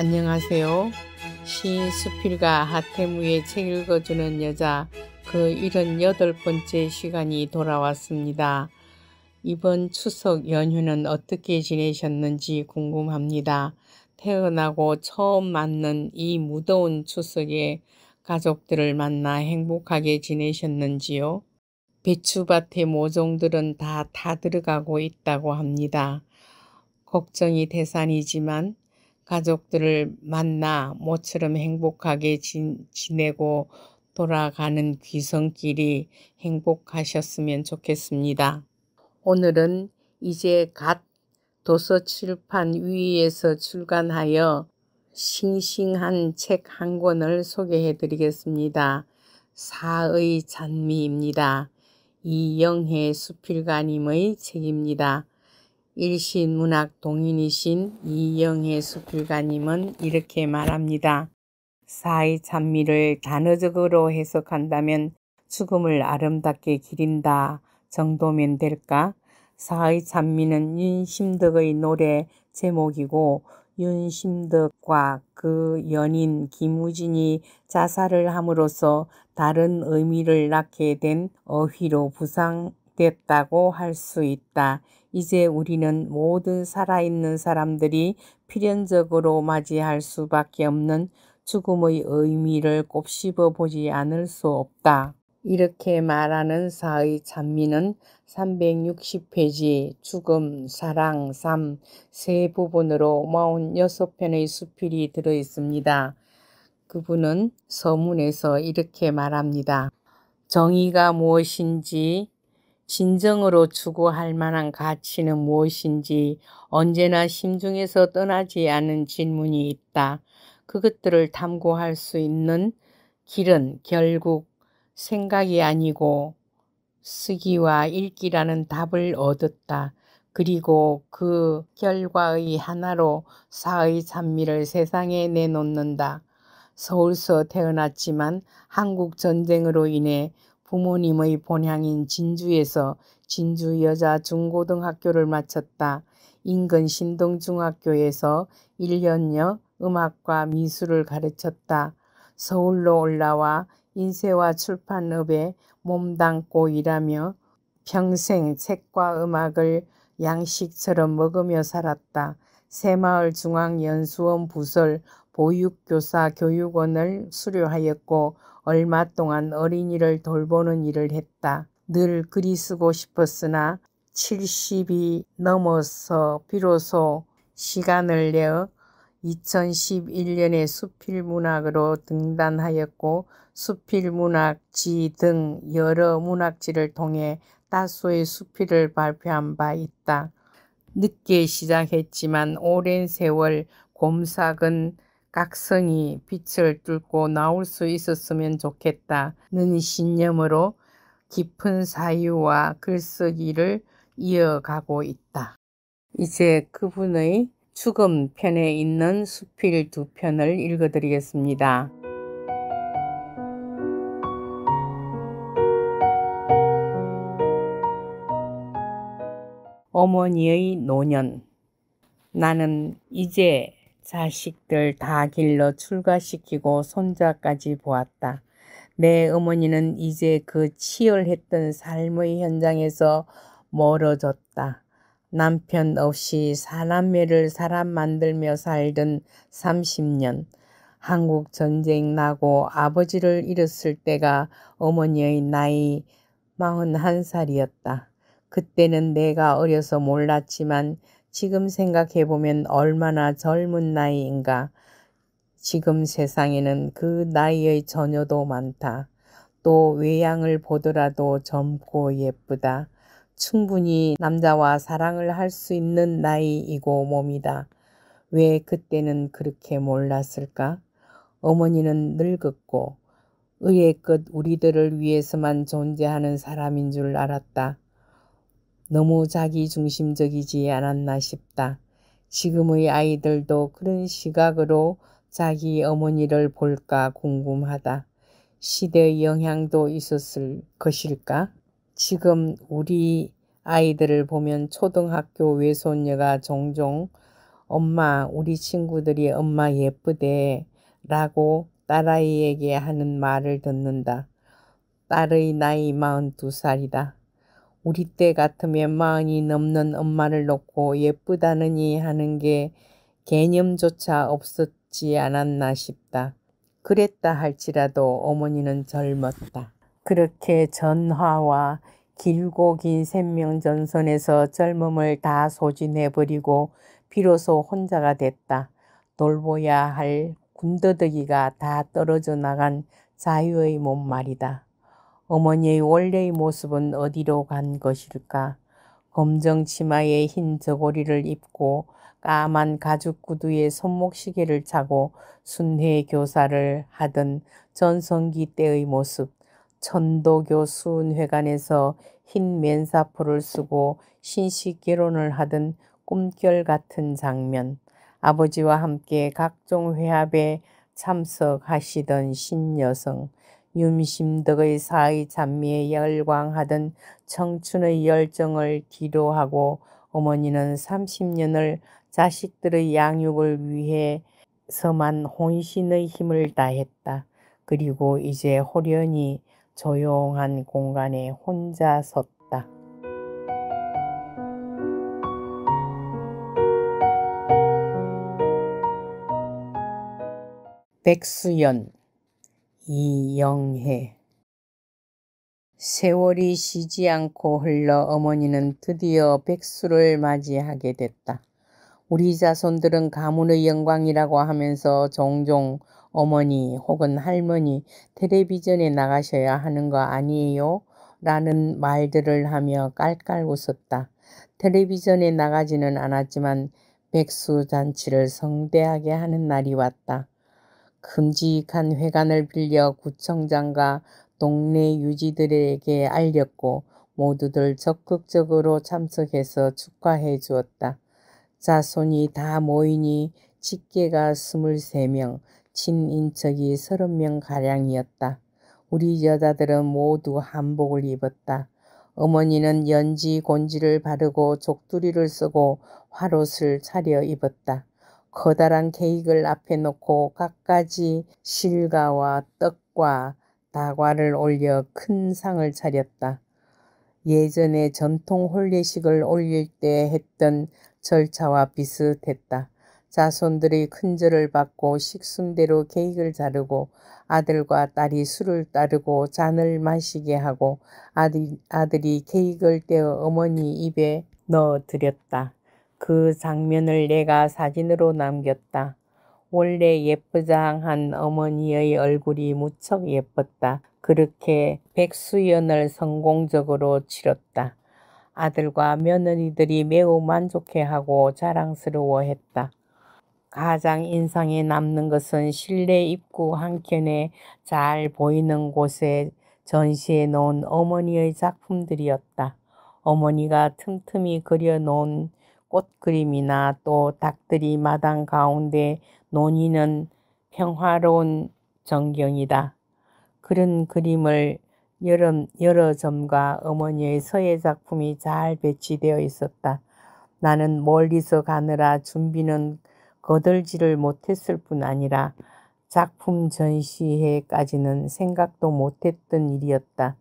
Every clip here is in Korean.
안녕하세요. 시인 수필가 하태무의 책 읽어주는 여자 그 78번째 시간이 돌아왔습니다. 이번 추석 연휴는 어떻게 지내셨는지 궁금합니다. 태어나고 처음 맞는 이 무더운 추석에 가족들을 만나 행복하게 지내셨는지요? 배추밭의 모종들은 다 타들어가고 있다고 합니다. 걱정이 태산이지만 가족들을 만나 모처럼 행복하게 지내고 돌아가는 귀성길이 행복하셨으면 좋겠습니다. 오늘은 이제 갓 도서출판 위에서 출간하여 싱싱한 책 한 권을 소개해 드리겠습니다. 사의 찬미입니다. 이영혜 수필가님의 책입니다. 일신문학 동인이신 이영혜 수필가님은 이렇게 말합니다. 사의 찬미를 단어적으로 해석한다면 죽음을 아름답게 기린다 정도면 될까? 사의 찬미는 윤심덕의 노래 제목이고 윤심덕과 그 연인 김우진이 자살을 함으로써 다른 의미를 낳게 된 어휘로 부상됐다고 할 수 있다. 이제 우리는 모든 살아있는 사람들이 필연적으로 맞이할 수밖에 없는 죽음의 의미를 곱씹어 보지 않을 수 없다. 이렇게 말하는 사의 찬미는 360페이지 죽음, 사랑, 삶 세 부분으로 46편의 수필이 들어있습니다. 그분은 서문에서 이렇게 말합니다. 정의가 무엇인지, 진정으로 추구할 만한 가치는 무엇인지 언제나 심중에서 떠나지 않은 질문이 있다. 그것들을 탐구할 수 있는 길은 결국 생각이 아니고 쓰기와 읽기라는 답을 얻었다. 그리고 그 결과의 하나로 사의 찬미를 세상에 내놓는다. 서울서 태어났지만 한국 전쟁으로 인해 부모님의 본향인 진주에서 진주 여자 중고등학교를 마쳤다. 인근 신동중학교에서 1년여 음악과 미술을 가르쳤다. 서울로 올라와 인쇄와 출판업에 몸담고 일하며 평생 책과 음악을 양식처럼 먹으며 살았다. 새마을 중앙연수원 부설 보육교사 교육원을 수료하였고 얼마 동안 어린이를 돌보는 일을 했다. 늘 글이 쓰고 싶었으나 70이 넘어서 비로소 시간을 내어 2011년에 수필문학으로 등단하였고 수필문학지 등 여러 문학지를 통해 다수의 수필을 발표한 바 있다. 늦게 시작했지만 오랜 세월 곰삭은 각성이 빛을 뚫고 나올 수 있었으면 좋겠다는 신념으로 깊은 사유와 글쓰기를 이어가고 있다. 이제 그분의 죽음 편에 있는 수필 2편을 읽어드리겠습니다. 어머니의 노년. 나는 이제 자식들 다 길러 출가시키고 손자까지 보았다. 내 어머니는 이제 그 치열했던 삶의 현장에서 멀어졌다. 남편 없이 사남매를 사람 만들며 살던 30년. 한국 전쟁 나고 아버지를 잃었을 때가 어머니의 나이 41살이었다. 그때는 내가 어려서 몰랐지만 지금 생각해보면 얼마나 젊은 나이인가. 지금 세상에는 그 나이의 처녀도 많다. 또 외양을 보더라도 젊고 예쁘다. 충분히 남자와 사랑을 할 수 있는 나이이고 몸이다. 왜 그때는 그렇게 몰랐을까? 어머니는 늙었고 의례껏 우리들을 위해서만 존재하는 사람인 줄 알았다. 너무 자기중심적이지 않았나 싶다. 지금의 아이들도 그런 시각으로 자기 어머니를 볼까 궁금하다. 시대의 영향도 있었을 것일까? 지금 우리 아이들을 보면 초등학교 외손녀가 종종 엄마, 우리 친구들이 엄마 예쁘대 라고 딸아이에게 하는 말을 듣는다. 딸의 나이 42살이다. 우리 때 같으면 40이 넘는 엄마를 놓고 예쁘다느니 하는 게 개념조차 없었지 않았나 싶다. 그랬다 할지라도 어머니는 젊었다. 그렇게 전화와 길고 긴 생명전선에서 젊음을 다 소진해버리고 비로소 혼자가 됐다. 돌보야 할 군더더기가 다 떨어져 나간 자유의 몸 말이다. 어머니의 원래의 모습은 어디로 간 것일까? 검정 치마에 흰 저고리를 입고 까만 가죽 구두에 손목시계를 차고 순회 교사를 하던 전성기 때의 모습, 천도교 수은회관에서 흰 면사포를 쓰고 신식 결혼을 하던 꿈결 같은 장면, 아버지와 함께 각종 회합에 참석하시던 신여성, 윤심덕의 사의 찬미에 열광하던 청춘의 열정을 뒤로하고 어머니는 30년을 자식들의 양육을 위해서만 혼신의 힘을 다했다. 그리고 이제 호련히 조용한 공간에 혼자 섰다. 백수연, 이영애. 세월이 쉬지 않고 흘러 어머니는 드디어 백수를 맞이하게 됐다. 우리 자손들은 가문의 영광이라고 하면서 종종 어머니 혹은 할머니 텔레비전에 나가셔야 하는 거 아니에요? 라는 말들을 하며 깔깔 웃었다. 텔레비전에 나가지는 않았지만 백수 잔치를 성대하게 하는 날이 왔다. 큼직한 회관을 빌려 구청장과 동네 유지들에게 알렸고 모두들 적극적으로 참석해서 축하해 주었다. 자손이 다 모이니 직계가 23명, 친인척이 30명가량이었다. 우리 여자들은 모두 한복을 입었다. 어머니는 연지 곤지를 바르고 족두리를 쓰고 화롯을 차려 입었다. 커다란 케이크를 앞에 놓고 갖가지 실과와 떡과 다과를 올려 큰 상을 차렸다. 예전에 전통 혼례식을 올릴 때 했던 절차와 비슷했다. 자손들이 큰절을 받고 식순대로 케이크를 자르고 아들과 딸이 술을 따르고 잔을 마시게 하고 아들이 케이크를 떼어 어머니 입에 넣어드렸다. 그 장면을 내가 사진으로 남겼다. 원래 예쁘장한 어머니의 얼굴이 무척 예뻤다. 그렇게 백수연을 성공적으로 치렀다. 아들과 며느리들이 매우 만족해하고 자랑스러워했다. 가장 인상에 남는 것은 실내 입구 한켠에 잘 보이는 곳에 전시해 놓은 어머니의 작품들이었다. 어머니가 틈틈이 그려놓은 꽃그림이나 또 닭들이 마당 가운데 논이는 평화로운 전경이다. 그런 그림을 여러 점과 어머니의 서예 작품이 잘 배치되어 있었다. 나는 멀리서 가느라 준비는 거들지를 못했을 뿐 아니라 작품 전시회까지는 생각도 못했던 일이었다.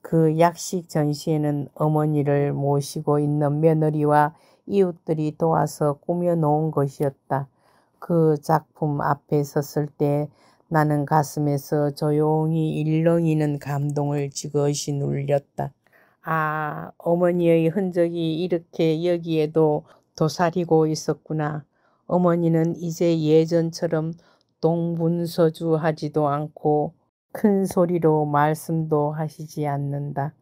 그 약식 전시회는 어머니를 모시고 있는 며느리와 이웃들이 도와서 꾸며놓은 것이었다. 그 작품 앞에 섰을 때 나는 가슴에서 조용히 일렁이는 감동을 지그시 눌렸다. 아, 어머니의 흔적이 이렇게 여기에도 도사리고 있었구나. 어머니는 이제 예전처럼 동분서주하지도 않고 큰 소리로 말씀도 하시지 않는다.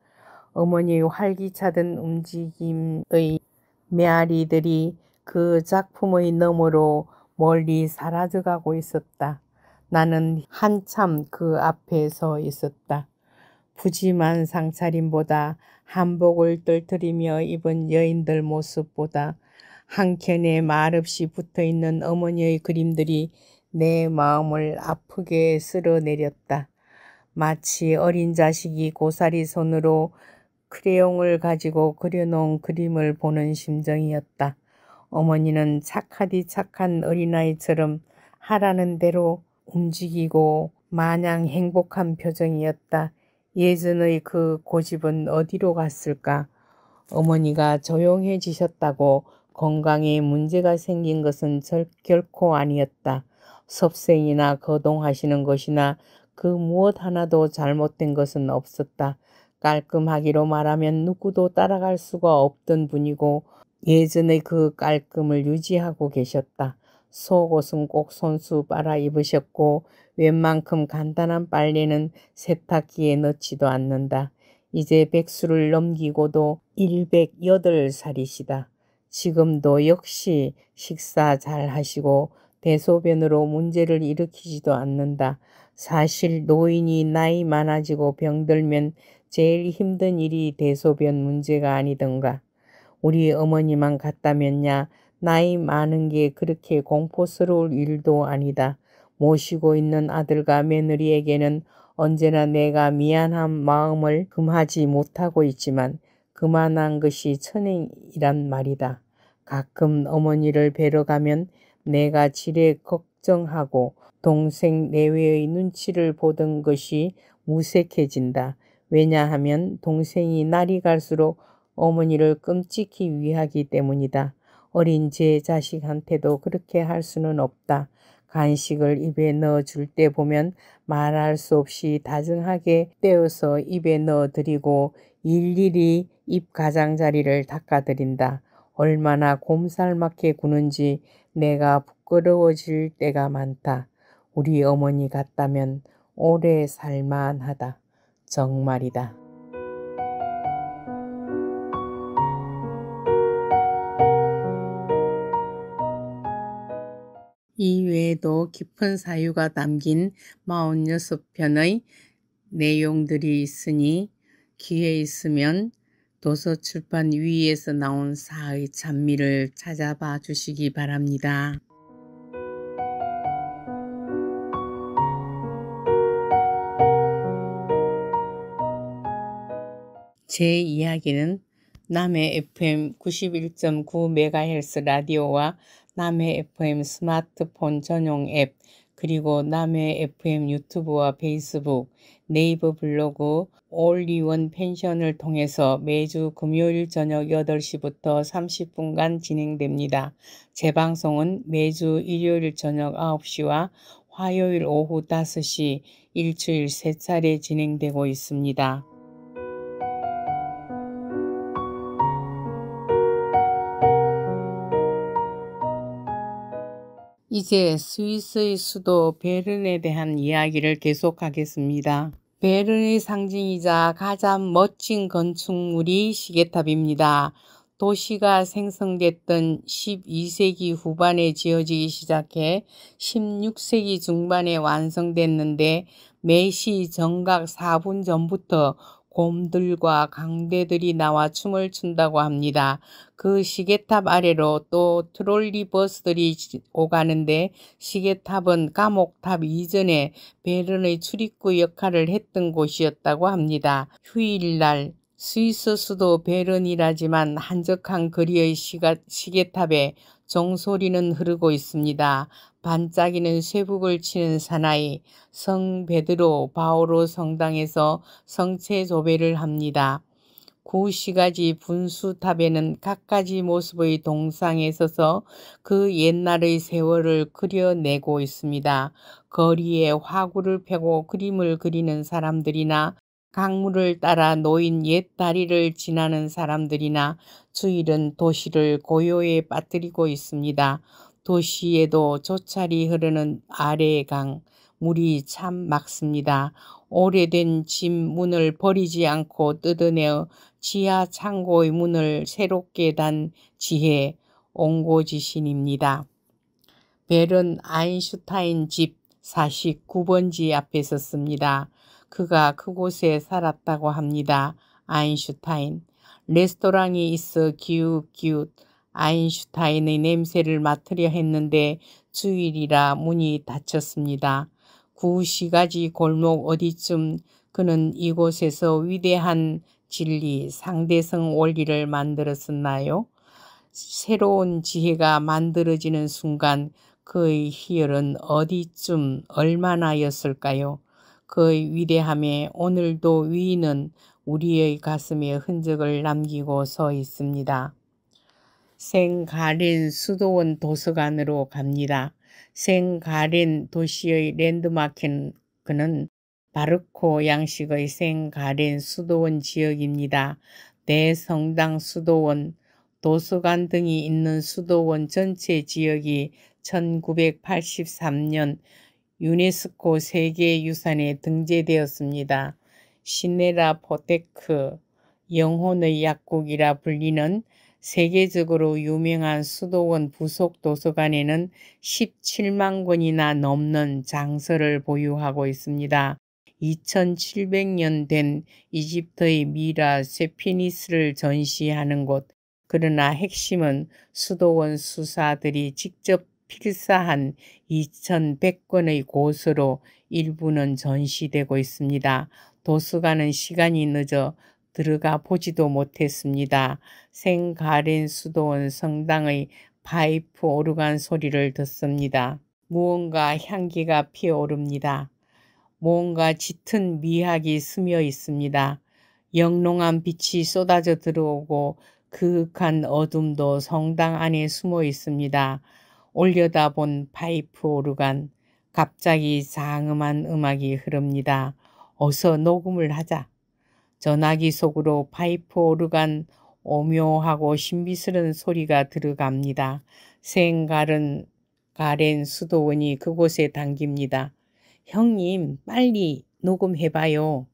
어머니의 활기차던 움직임의 메아리들이 그 작품의 너머로 멀리 사라져가고 있었다. 나는 한참 그 앞에 서 있었다. 푸짐한 상차림보다 한복을 떨뜨리며 입은 여인들 모습보다 한켠에 말없이 붙어있는 어머니의 그림들이 내 마음을 아프게 쓸어내렸다. 마치 어린 자식이 고사리 손으로 크레용을 가지고 그려놓은 그림을 보는 심정이었다. 어머니는 착하디 착한 어린아이처럼 하라는 대로 움직이고 마냥 행복한 표정이었다. 예전의 그 고집은 어디로 갔을까? 어머니가 조용해지셨다고 건강에 문제가 생긴 것은 결코 아니었다. 섭생이나 거동하시는 것이나 그 무엇 하나도 잘못된 것은 없었다. 깔끔하기로 말하면 누구도 따라갈 수가 없던 분이고 예전의 그 깔끔을 유지하고 계셨다. 속옷은 꼭 손수 빨아 입으셨고 웬만큼 간단한 빨래는 세탁기에 넣지도 않는다. 이제 100수를 넘기고도 108살이시다. 지금도 역시 식사 잘 하시고 대소변으로 문제를 일으키지도 않는다. 사실 노인이 나이 많아지고 병들면 제일 힘든 일이 대소변 문제가 아니던가. 우리 어머니만 같다면야 나이 많은 게 그렇게 공포스러울 일도 아니다. 모시고 있는 아들과 며느리에게는 언제나 내가 미안한 마음을 금하지 못하고 있지만 그만한 것이 천행이란 말이다. 가끔 어머니를 뵈러 가면 내가 지레 걱정하고 동생 내외의 눈치를 보던 것이 무색해진다. 왜냐하면 동생이 날이 갈수록 어머니를 끔찍히 위하기 때문이다. 어린 제 자식한테도 그렇게 할 수는 없다. 간식을 입에 넣어줄 때 보면 말할 수 없이 다정하게 떼어서 입에 넣어드리고 일일이 입 가장자리를 닦아드린다. 얼마나 곰살맞게 구는지 내가 부끄러워질 때가 많다. 우리 어머니 같다면 오래 살만하다. 정말이다. 이외에도 깊은 사유가 담긴 46편의 내용들이 있으니 기회 있으면 도서출판 위에서 나온 사의 찬미를 찾아봐 주시기 바랍니다. 제 이야기는 남해 FM 91.9MHz 라디오와 남해 FM 스마트폰 전용 앱, 그리고 남해 FM 유튜브와 페이스북, 네이버 블로그, 올리원 펜션을 통해서 매주 금요일 저녁 8시부터 30분간 진행됩니다. 재방송은 매주 일요일 저녁 9시와 화요일 오후 5시 일주일 3차례 진행되고 있습니다. 이제 스위스의 수도 베른에 대한 이야기를 계속하겠습니다. 베른의 상징이자 가장 멋진 건축물이 시계탑입니다. 도시가 생성됐던 12세기 후반에 지어지기 시작해 16세기 중반에 완성됐는데 매시 정각 4분 전부터 곰들과 강대들이 나와 춤을 춘다고 합니다. 그 시계탑 아래로 또 트롤리 버스들이 오가는데 시계탑은 감옥탑 이전에 베른의 출입구 역할을 했던 곳이었다고 합니다. 휴일날 스위스 수도 베른이라지만 한적한 거리의 시계탑에 종소리는 흐르고 있습니다. 반짝이는 쇠북을 치는 사나이, 성 베드로 바오로 성당에서 성체 조배를 합니다. 9시가지 분수탑에는 갖가지 모습의 동상에 서서 그 옛날의 세월을 그려내고 있습니다. 거리에 화구를 펴고 그림을 그리는 사람들이나 강물을 따라 놓인 옛 다리를 지나는 사람들이나 주일은 도시를 고요에 빠뜨리고 있습니다. 도시에도 조찰이 흐르는 아래의 강, 물이 참 맑습니다. 오래된 집 문을 버리지 않고 뜯어내어 지하 창고의 문을 새롭게 단 지혜, 옹고지신입니다. 벨은 아인슈타인 집 49번지 앞에 섰습니다. 그가 그곳에 살았다고 합니다. 아인슈타인. 레스토랑이 있어 기웃기웃 아인슈타인의 냄새를 맡으려 했는데 주일이라 문이 닫혔습니다. 9시가지 골목 어디쯤 그는 이곳에서 위대한 진리, 상대성 원리를 만들었었나요? 새로운 지혜가 만들어지는 순간 그의 희열은 어디쯤 얼마나였을까요? 그의 위대함에 오늘도 위인은 우리의 가슴에 흔적을 남기고 서 있습니다. 생가렌 수도원 도서관으로 갑니다. 생가렌 도시의 랜드마크는 바르코 양식의 생가렌 수도원 지역입니다. 대성당 수도원, 도서관 등이 있는 수도원 전체 지역이 1983년 유네스코 세계유산에 등재되었습니다. 시네라 포테크, 영혼의 약국이라 불리는 세계적으로 유명한 수도원 부속 도서관에는 17만 권이나 넘는 장서를 보유하고 있습니다. 2700년 된 이집트의 미라 세피니스를 전시하는 곳. 그러나 핵심은 수도원 수사들이 직접 필사한 2100권의 고서로 일부는 전시되고 있습니다. 도서관은 시간이 늦어 들어가 보지도 못했습니다. 생가렌 수도원 성당의 파이프 오르간 소리를 듣습니다. 무언가 향기가 피어오릅니다. 무언가 짙은 미학이 스며 있습니다. 영롱한 빛이 쏟아져 들어오고 그윽한 어둠도 성당 안에 숨어 있습니다. 올려다본 파이프 오르간, 갑자기 장음한 음악이 흐릅니다. 어서 녹음을 하자. 전화기 속으로 파이프 오르간 오묘하고 신비스러운 소리가 들어갑니다. 생가렌 수도원이 그곳에 당깁니다. 형님, 빨리 녹음해봐요.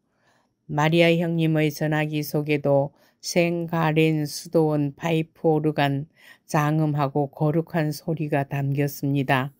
마리아 형님의 전화기 속에도 생가렌 수도원 파이프 오르간 장음하고 거룩한 소리가 담겼습니다.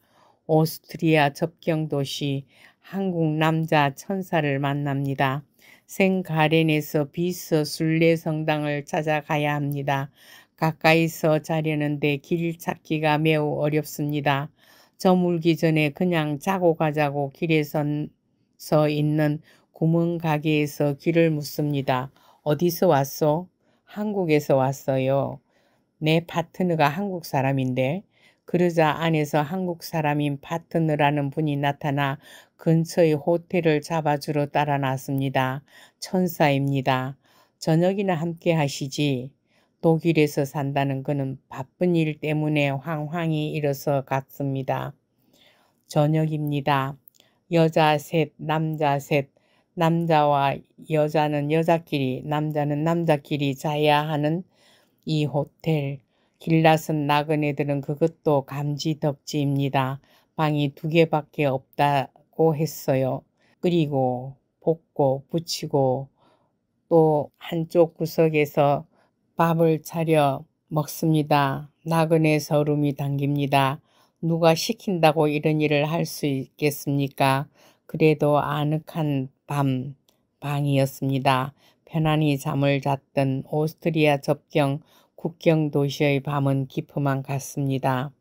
오스트리아 접경 도시, 한국 남자 천사를 만납니다. 생가렌에서 비서 순례 성당을 찾아가야 합니다. 가까이서 자려는데 길 찾기가 매우 어렵습니다. 저물기 전에 그냥 자고 가자고 길에 서 있는 구멍 가게에서 길을 묻습니다. 어디서 왔소? 한국에서 왔어요. 내 파트너가 한국 사람인데. 그러자 안에서 한국 사람인 파트너라는 분이 나타나 근처의 호텔을 잡아주러 따라 났습니다. 천사입니다. 저녁이나 함께 하시지. 독일에서 산다는 그는 바쁜 일 때문에 황황히 일어서 갔습니다. 저녁입니다. 여자 셋, 남자 셋, 남자와 여자는 여자끼리, 남자는 남자끼리 자야 하는 이 호텔. 길낯은 나그네들은 그것도 감지덕지입니다. 방이 2개밖에 없다고 했어요. 끓이고 볶고 부치고 또 한쪽 구석에서 밥을 차려 먹습니다. 나그네 서름이 당깁니다. 누가 시킨다고 이런 일을 할 수 있겠습니까? 그래도 아늑한 방이었습니다. 편안히 잠을 잤던 오스트리아 접경 국경 도시의 밤은 깊어만 갔습니다.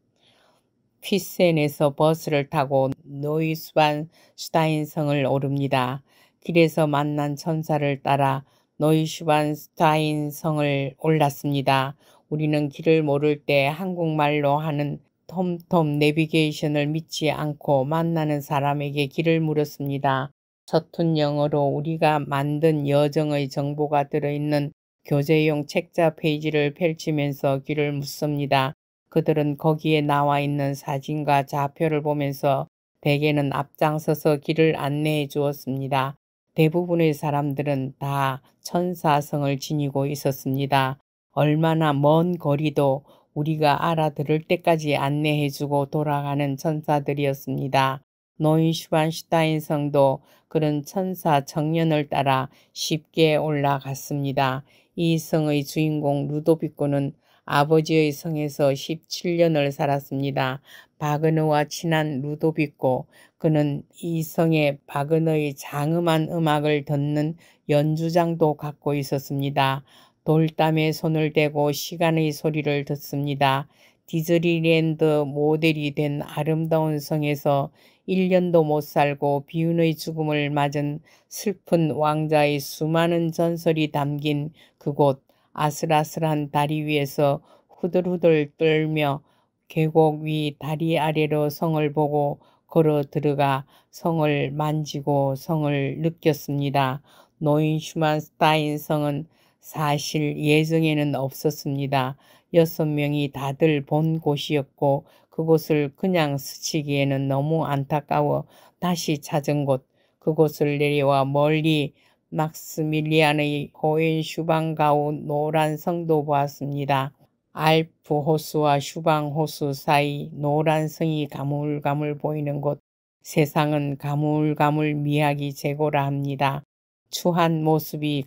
퀴센에서 버스를 타고 노이슈반슈타인성을 오릅니다. 길에서 만난 천사를 따라 노이슈반슈타인성을 올랐습니다. 우리는 길을 모를 때 한국말로 하는 톰톰 내비게이션을 믿지 않고 만나는 사람에게 길을 물었습니다. 서툰 영어로 우리가 만든 여정의 정보가 들어있는 교재용 책자 페이지를 펼치면서 길을 묻습니다. 그들은 거기에 나와 있는 사진과 좌표를 보면서 대개는 앞장서서 길을 안내해 주었습니다. 대부분의 사람들은 다 천사성을 지니고 있었습니다. 얼마나 먼 거리도 우리가 알아들을 때까지 안내해주고 돌아가는 천사들이었습니다. 노이슈반슈타인 성도 그런 천사 청년을 따라 쉽게 올라갔습니다. 이 성의 주인공 루도비코는 아버지의 성에서 17년을 살았습니다. 바그너와 친한 루도비코, 그는 이 성에 바그너의 장음한 음악을 듣는 연주장도 갖고 있었습니다. 돌담에 손을 대고 시간의 소리를 듣습니다. 디즈니랜드 모델이 된 아름다운 성에서 1년도 못 살고 비운의 죽음을 맞은 슬픈 왕자의 수많은 전설이 담긴 그곳, 아슬아슬한 다리 위에서 후들후들 떨며 계곡 위 다리 아래로 성을 보고 걸어 들어가 성을 만지고 성을 느꼈습니다. 노인슈만스타인 성은 사실 예정에는 없었습니다. 6명이 다들 본 곳이었고 그곳을 그냥 스치기에는 너무 안타까워 다시 찾은 곳, 그곳을 내려와 멀리 막스밀리안의 호헨슈방가우 노란 성도 보았습니다. 알프 호수와 슈방 호수 사이 노란 성이 가물가물 보이는 곳, 세상은 가물가물 미학이 제고라 합니다. 추한 모습이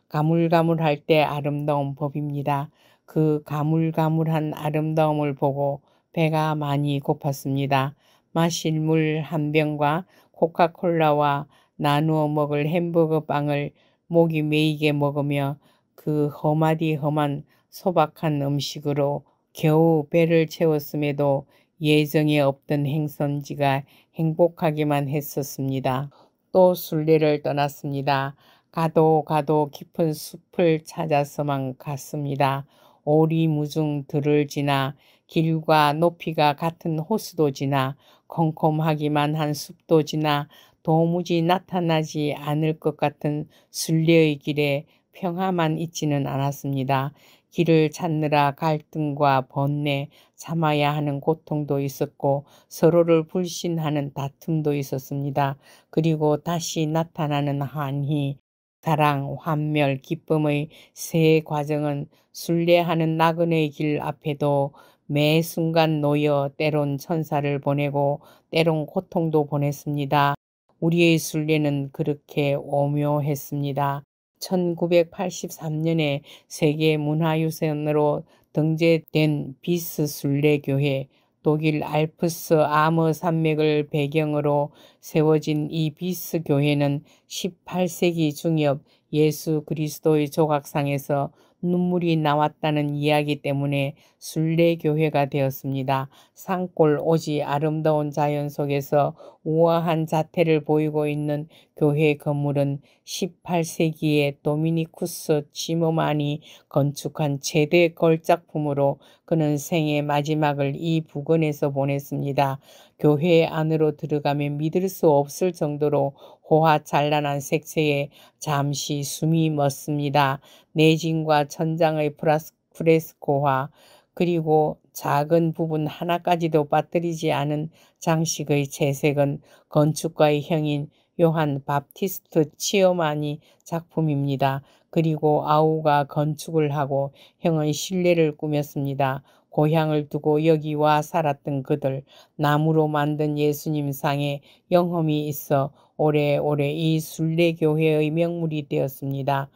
가물가물할 때 아름다운 법입니다. 그 가물가물한 아름다움을 보고 배가 많이 고팠습니다. 마실 물 한 병과 코카콜라와 나누어 먹을 햄버거 빵을 목이 메이게 먹으며 그 험한 소박한 음식으로 겨우 배를 채웠음에도 예정에 없던 행선지가 행복하기만 했었습니다. 또 순례를 떠났습니다. 가도 깊은 숲을 찾아서만 갔습니다. 오리무중 들을 지나 길과 높이가 같은 호수도 지나 컴컴하기만 한 숲도 지나 도무지 나타나지 않을 것 같은 순례의 길에 평화만 있지는 않았습니다. 길을 찾느라 갈등과 번뇌, 참아야 하는 고통도 있었고 서로를 불신하는 다툼도 있었습니다. 그리고 다시 나타나는 환희, 사랑, 환멸, 기쁨의 세 과정은 순례하는 나그네의 길 앞에도 매 순간 놓여 때론 천사를 보내고 때론 고통도 보냈습니다. 우리의 순례는 그렇게 오묘했습니다. 1983년에 세계문화유산으로 등재된 비스 순례교회, 독일 알프스 아머 산맥을 배경으로 세워진 이 비스 교회는 18세기 중엽 예수 그리스도의 조각상에서 눈물이 나왔다는 이야기 때문에 순례교회가 되었습니다. 산골 오지 아름다운 자연 속에서 우아한 자태를 보이고 있는 교회 건물은 18세기에 도미니쿠스 지머만이 건축한 최대 걸작품으로 그는 생의 마지막을 이 부근에서 보냈습니다. 교회 안으로 들어가면 믿을 수 없을 정도로 호화찬란한 색채에 잠시 숨이 멎습니다. 내진과 천장의 프레스코화, 그리고 작은 부분 하나까지도 빠뜨리지 않은 장식의 채색은 건축가의 형인 요한 밥티스트 치어만이 작품입니다. 그리고 아우가 건축을 하고 형은 실내를 꾸몄습니다. 고향을 두고 여기 와 살았던 그들, 나무로 만든 예수님 상에 영험이 있어 오래오래 이 순례교회의 명물이 되었습니다.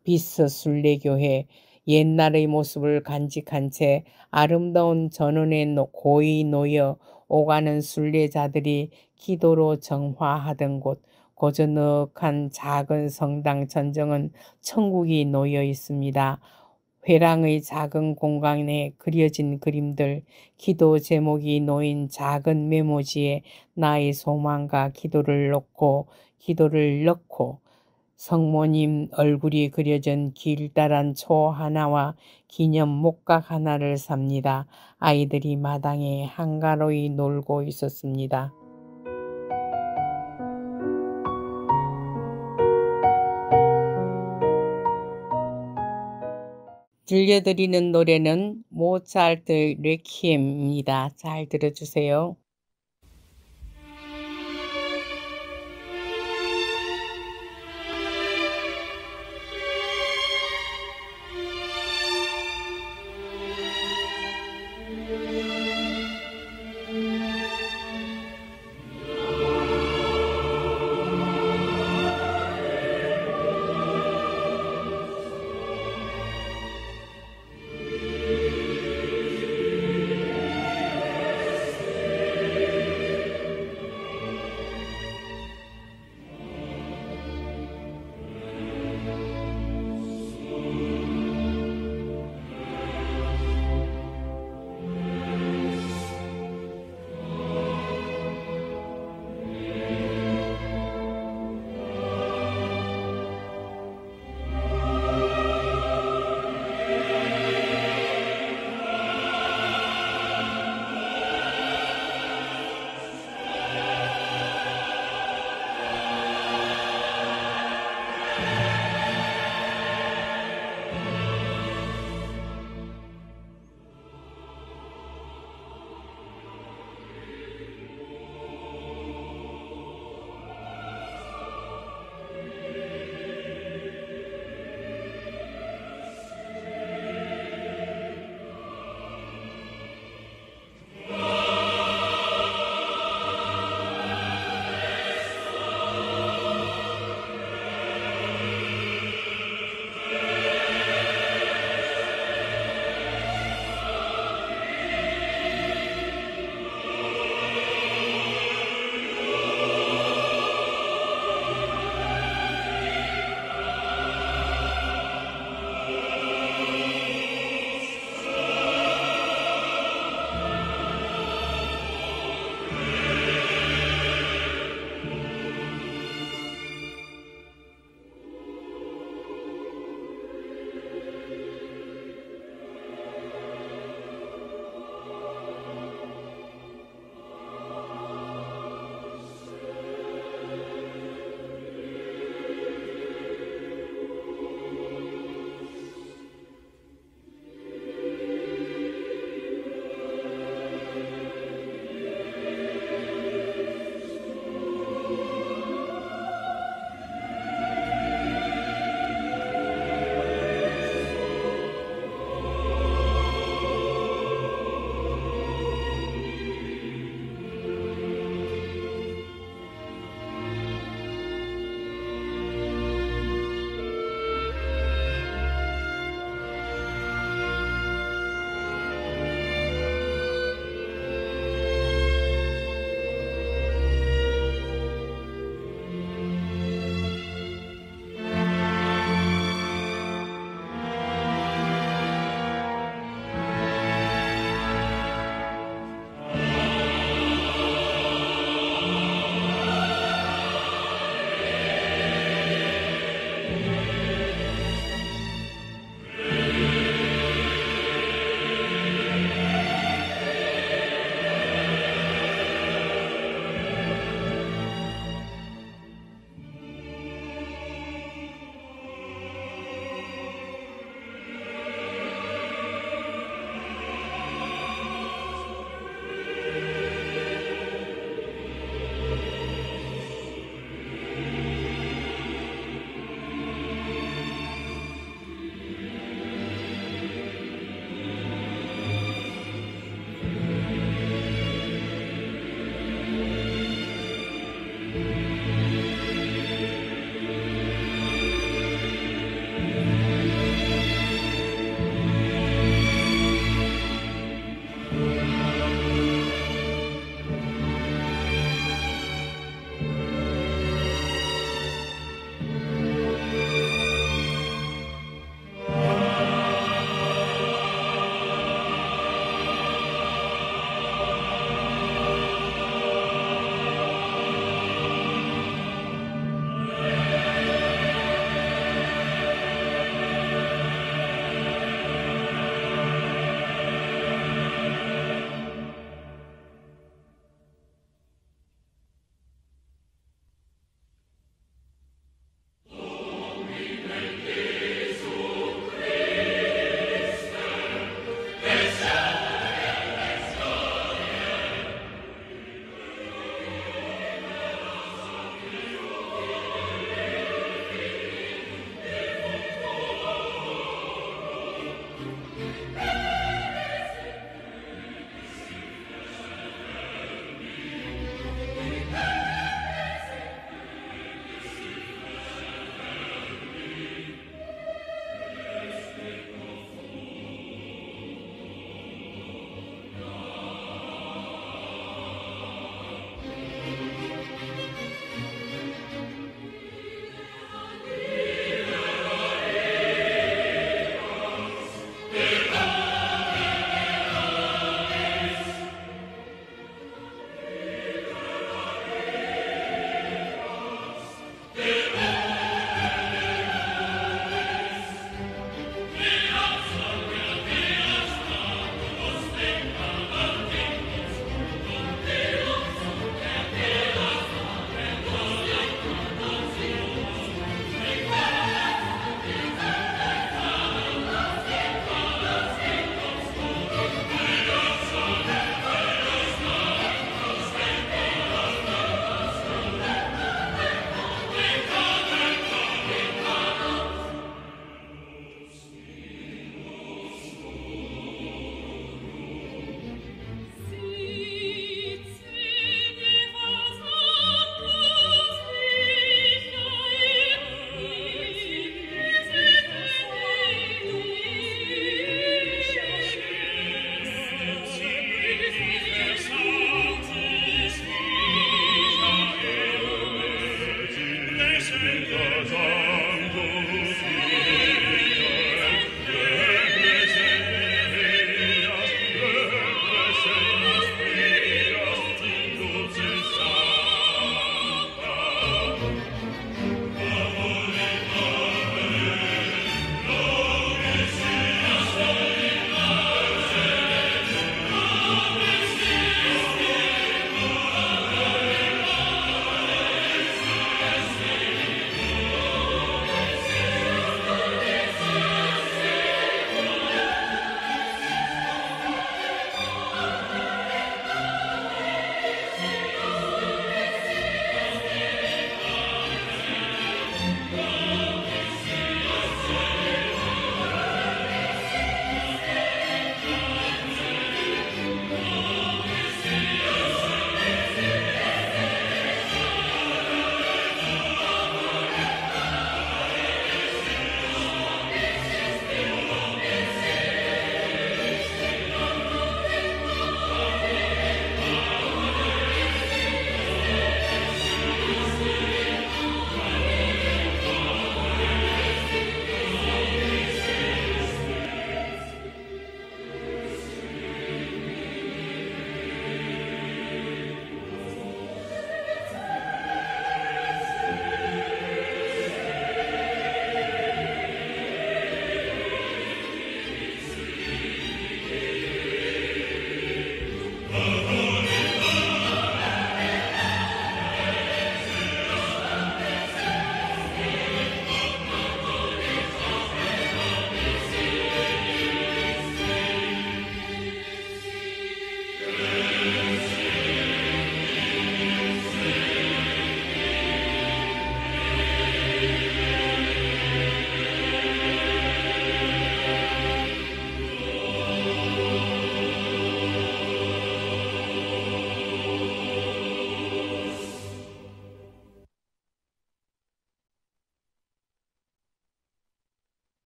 비스 순례교회, 옛날의 모습을 간직한 채 아름다운 전원에 고이 놓여 오가는 순례자들이 기도로 정화하던 곳, 고즈넉한 작은 성당 전정은 천국이 놓여 있습니다. 회랑의 작은 공간에 그려진 그림들, 기도 제목이 놓인 작은 메모지에 나의 소망과 기도를 넣고 성모님 얼굴이 그려진 길다란 초 하나와 기념 목각 하나를 삽니다. 아이들이 마당에 한가로이 놀고 있었습니다. 들려드리는 노래는 모차르트 레퀴엠입니다. 잘 들어주세요.